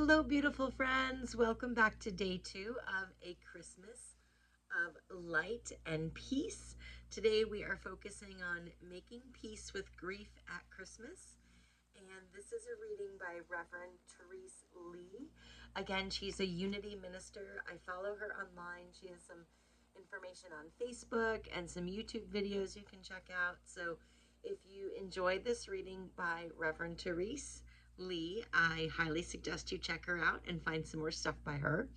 Hello, beautiful friends. Welcome back to day 2 of a Christmas of light and peace. Today we are focusing on making peace with grief at Christmas. And this is a reading by Reverend Therese Lee. Again, she's a Unity minister. I follow her online. She has some information on Facebook and some YouTube videos you can check out. So if you enjoyed this reading by Reverend Therese Lee, I highly suggest you check her out and find some more stuff by her.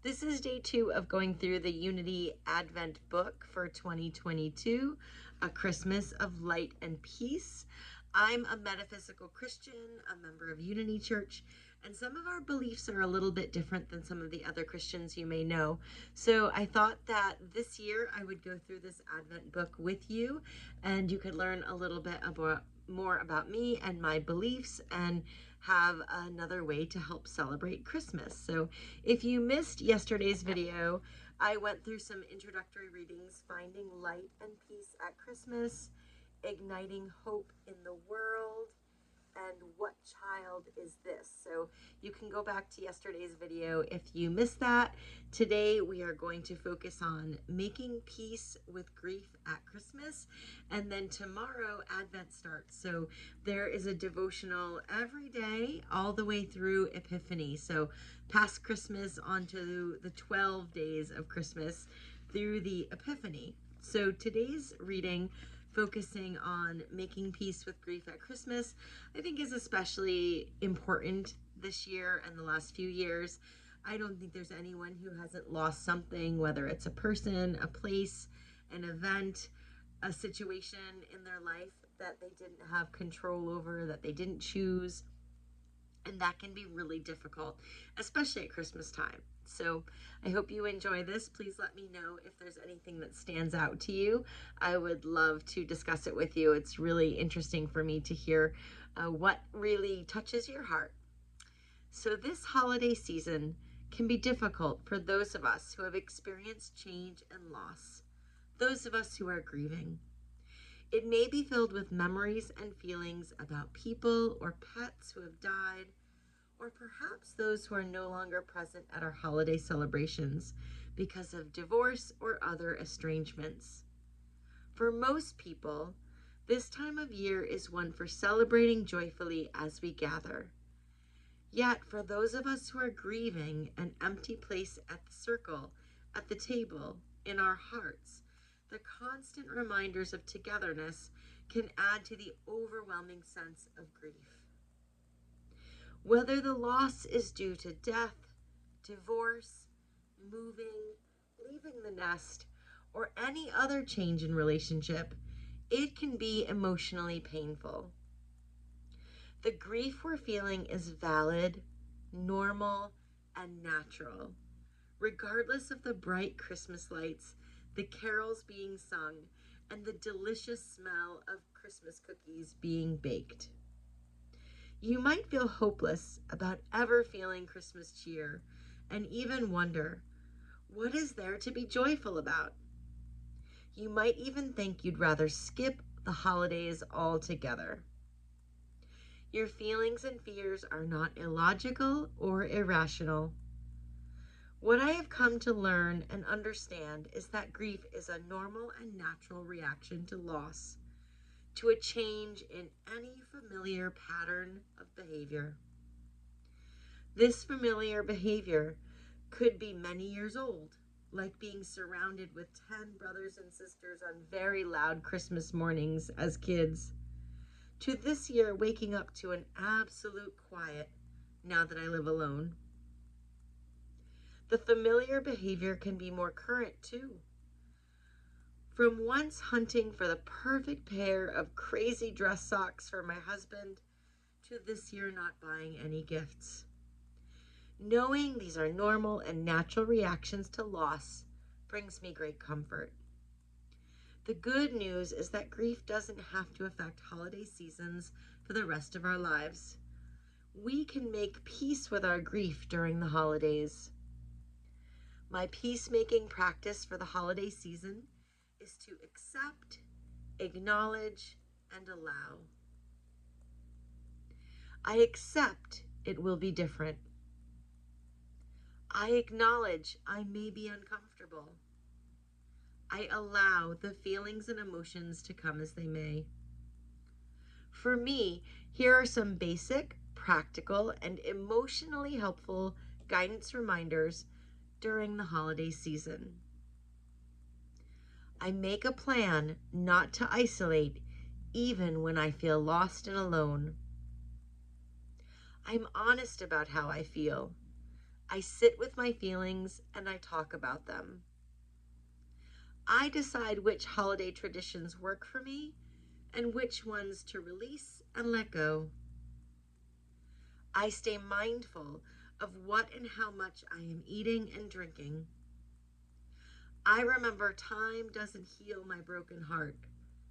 This is day 2 of going through the Unity Advent book for 2022, A Christmas of Light and Peace. I'm a metaphysical Christian, a member of Unity Church, and some of our beliefs are a little bit different than some of the other Christians you may know. So I thought that this year I would go through this Advent book with you, and you could learn a little bit more about me and my beliefs, and have another way to help celebrate Christmas. So if you missed yesterday's video, I went through some introductory readings, Finding Light and Peace at Christmas, Igniting Hope in the World, and What Child Is This? So you can go back to yesterday's video if you missed that. Today we are going to focus on making peace with grief at Christmas, and then tomorrow Advent starts. So there is a devotional every day all the way through Epiphany. So past Christmas onto the 12 days of Christmas through the Epiphany. So today's reading, focusing on making peace with grief at Christmas, I think is especially important this year and the last few years. I don't think there's anyone who hasn't lost something, whether it's a person, a place, an event, a situation in their life that they didn't have control over, that they didn't choose. And that can be really difficult, especially at Christmas time. So I hope you enjoy this. Please let me know if there's anything that stands out to you. I would love to discuss it with you. It's really interesting for me to hear what really touches your heart. So this holiday season can be difficult for those of us who have experienced change and loss, those of us who are grieving. It may be filled with memories and feelings about people or pets who have died, or perhaps those who are no longer present at our holiday celebrations because of divorce or other estrangements. For most people, this time of year is one for celebrating joyfully as we gather. Yet for those of us who are grieving an empty place at the circle, at the table, in our hearts, the constant reminders of togetherness can add to the overwhelming sense of grief. Whether the loss is due to death, divorce, moving, leaving the nest, or any other change in relationship, it can be emotionally painful. The grief we're feeling is valid, normal, and natural, regardless of the bright Christmas lights, the carols being sung, and the delicious smell of Christmas cookies being baked. You might feel hopeless about ever feeling Christmas cheer, and even wonder, what is there to be joyful about? You might even think you'd rather skip the holidays altogether. Your feelings and fears are not illogical or irrational. What I have come to learn and understand is that grief is a normal and natural reaction to loss, to a change in any familiar pattern of behavior. This familiar behavior could be many years old, like being surrounded with 10 brothers and sisters on very loud Christmas mornings as kids, to this year waking up to an absolute quiet now that I live alone. The familiar behavior can be more current too. From once hunting for the perfect pair of crazy dress socks for my husband, to this year not buying any gifts. Knowing these are normal and natural reactions to loss brings me great comfort. The good news is that grief doesn't have to affect holiday seasons for the rest of our lives. We can make peace with our grief during the holidays. My peacemaking practice for the holiday season is to accept, acknowledge, and allow. I accept it will be different. I acknowledge I may be uncomfortable. I allow the feelings and emotions to come as they may. For me, here are some basic, practical, and emotionally helpful guidance reminders during the holiday season. I make a plan not to isolate even when I feel lost and alone. I'm honest about how I feel. I sit with my feelings and I talk about them. I decide which holiday traditions work for me and which ones to release and let go. I stay mindful of what and how much I am eating and drinking. I remember time doesn't heal my broken heart.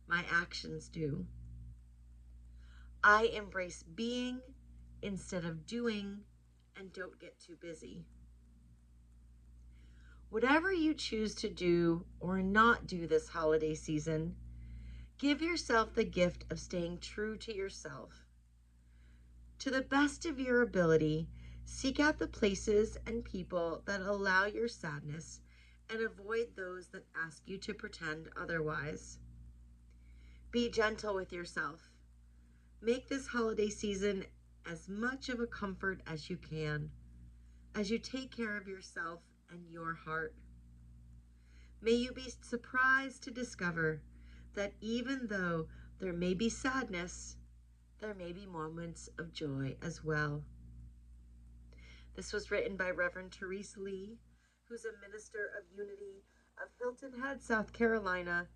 My actions do. I embrace being instead of doing and don't get too busy. Whatever you choose to do or not do this holiday season, give yourself the gift of staying true to yourself. To the best of your ability, seek out the places and people that allow your sadness and avoid those that ask you to pretend otherwise. Be gentle with yourself. Make this holiday season as much of a comfort as you can, as you take care of yourself and your heart. May you be surprised to discover that even though there may be sadness, there may be moments of joy as well. This was written by Reverend Therese Lee, who's a minister of Unity of Hilton Head, South Carolina,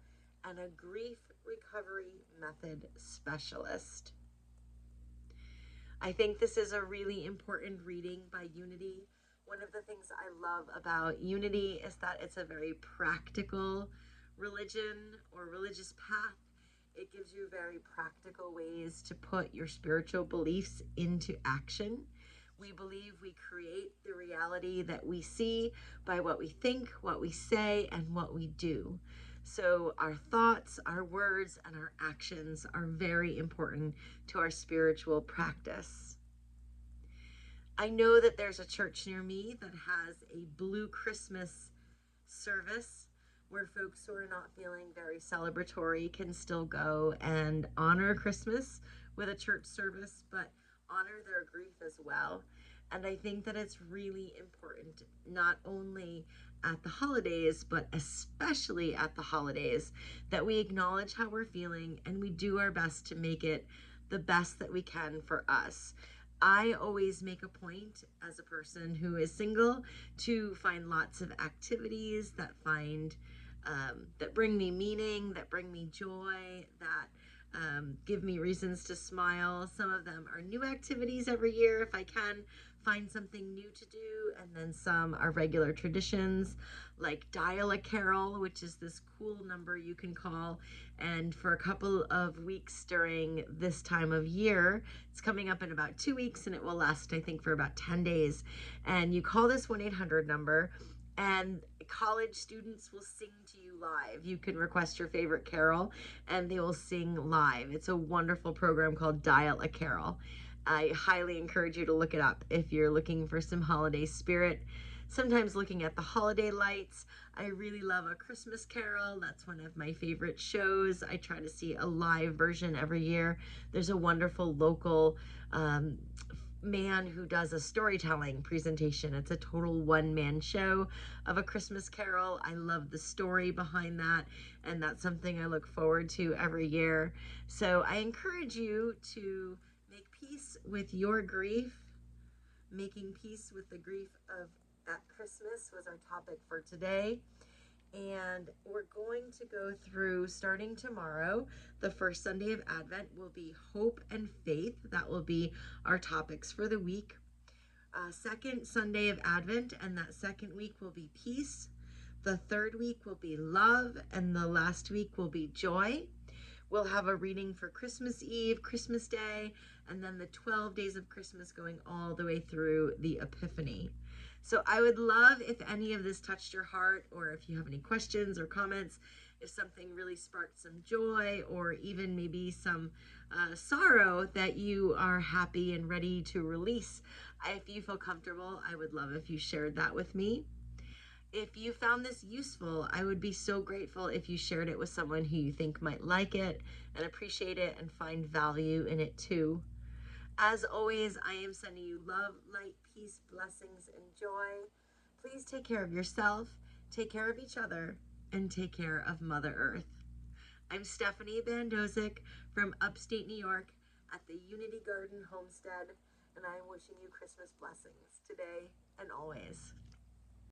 and a grief recovery method specialist. I think this is a really important reading by Unity. One of the things I love about Unity is that it's a very practical religion or religious path. It gives you very practical ways to put your spiritual beliefs into action. We believe we create the reality that we see by what we think, what we say, and what we do. So our thoughts, our words, and our actions are very important to our spiritual practice. I know that there's a church near me that has a Blue Christmas service where folks who are not feeling very celebratory can still go and honor Christmas with a church service, but honor their grief as well. And I think that it's really important, not only at the holidays, but especially at the holidays, that we acknowledge how we're feeling and we do our best to make it the best that we can for us. I always make a point as a person who is single to find lots of activities that that bring me meaning, that bring me joy, that give me reasons to smile. Some of them are new activities every year if I can find something new to do, and then some are regular traditions like dial a carol, which is this cool number you can call, and for a couple of weeks during this time of year, it's coming up in about 2 weeks and it will last, I think, for about 10 days, and you call this 1-800 number and college students will sing to you live. You can request your favorite carol and they will sing live. It's a wonderful program called Dial a Carol. I highly encourage you to look it up if you're looking for some holiday spirit. Sometimes looking at the holiday lights. I really love A Christmas Carol. That's one of my favorite shows. I try to see a live version every year. There's a wonderful local man who does a storytelling presentation. It's a total one-man show of A Christmas Carol. I love the story behind that, and that's something I look forward to every year. So I encourage you to make peace with your grief. Making peace with the grief of at Christmas was our topic for today. And we're going to go through, starting tomorrow, the first Sunday of Advent will be hope and faith. That will be our topics for the week. Second Sunday of Advent, and that second week will be peace. The third week will be love, and the last week will be joy. We'll have a reading for Christmas Eve, Christmas Day, and then the 12 days of Christmas going all the way through the Epiphany. So I would love if any of this touched your heart, or if you have any questions or comments, if something really sparked some joy or even maybe some sorrow that you are happy and ready to release. If you feel comfortable, I would love if you shared that with me. If you found this useful, I would be so grateful if you shared it with someone who you think might like it and appreciate it and find value in it too. As always, I am sending you love, light, peace, blessings, and joy. Please take care of yourself, take care of each other, and take care of Mother Earth. I'm Stephanie Bandozik from upstate New York at the Unity Garden Homestead, and I am wishing you Christmas blessings today and always.